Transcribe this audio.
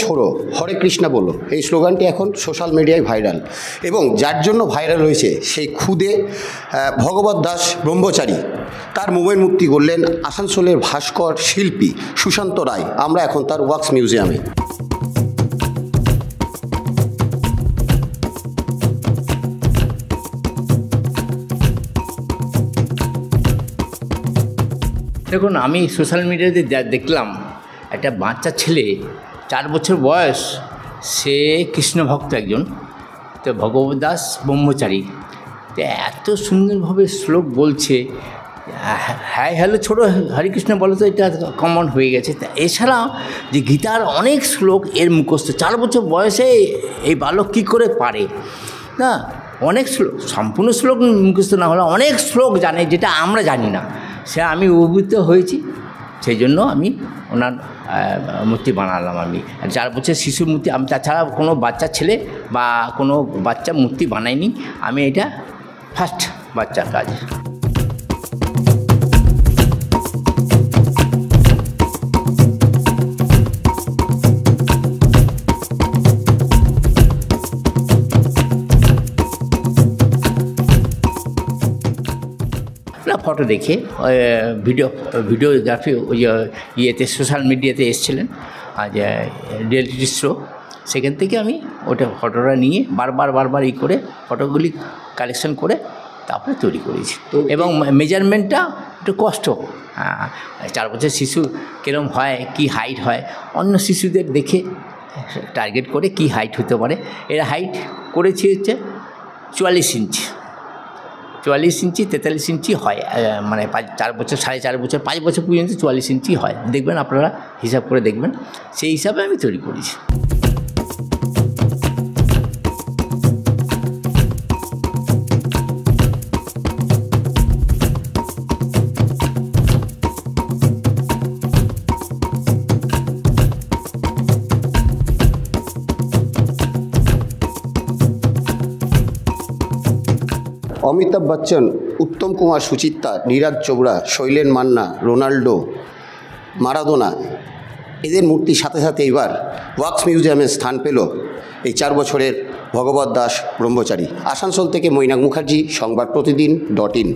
ছোড়ো, হরে কৃষ্ণা বলো, এই স্লোগানটি এখন সোশ্যাল মিডিয়ায় ভাইরাল। এবং যার জন্য ভাইরাল হয়েছে সেই খুদে ভগবত দাস ব্রহ্মচারী, তার মোবাইল মুক্তি করলেন আসানসোলের ভাস্কর শিল্পী সুশান্ত রায়। আমরা এখন তার ওয়াক্স মিউজিয়ামে। দেখুন, আমি সোশ্যাল মিডিয়াতে দেখলাম একটা বাচ্চা ছেলে, 4 বছর বয়স, সে কৃষ্ণ ভক্ত একজন, তো ভগবত দাস ব্রহ্মচারী, তো এত সুন্দরভাবে শ্লোক বলছে। হ্যাঁ হ্যালো ছোটো হরে কৃষ্ণ বলো, তো এটা কমন হয়ে গেছে। তা এছাড়া যে গীতার অনেক শ্লোক এর মুখস্থ, 4 বছর বয়সে এই বালক কী করে পারে না, অনেক শ্লোক, সম্পূর্ণ শ্লোক মুখস্থ না হলে অনেক শ্লোক জানে যেটা আমরা জানি না। সে আমি অভিভূত হয়েছি, সেই জন্য আমি ওনার মূর্তি বানালাম। আমি 4 বছর শিশুর মূর্তি, আমি তাছাড়া কোনো বাচ্চা ছেলে বা কোনো বাচ্চা মূর্তি বানাইনি, আমি এটা ফার্স্ট বাচ্চার কাজ। ফটো দেখে ভিডিওগ্রাফি ওই ইয়েতে সোশ্যাল মিডিয়াতে এসেছিলেন আজ রিয়েলিটি শো, সেখান থেকে আমি ওটা ফটোটা নিয়ে বারবার করে ফটোগুলি কালেকশন করে তারপরে তৈরি করেছি। এবং মেজারমেন্টটা একটু কষ্ট, 4 বছর শিশু কীরকম হয়, কি হাইট হয়, অন্য শিশুদের দেখে টার্গেট করে কি হাইট হতে পারে। এর হাইট করেছি হচ্ছে 44 ইঞ্চি, 44 ইঞ্চি 43 ইঞ্চি হয়, মানে 4 বছর 4.5 বছর 5 বছর পর্যন্ত 44 ইঞ্চি হয়। দেখবেন আপনারা হিসাব করে দেখবেন, সেই হিসাবে আমি তৈরি করেছি। অমিতাভ বচ্চন, উত্তম কুমার সুচিত্রা, নীরাজ চোপড়া, শৈলেন মান্না, রোনাল্ডো, মারাদোনা, এদের মূর্তির সাথে সাথে এবার ওয়াক্স মিউজিয়ামে স্থান পেল এই 4 বছরের ভগবত দাস ব্রহ্মচারী। আসানসোল থেকে মৈনাক মুখার্জি, সংবাদ প্রতিদিন .in।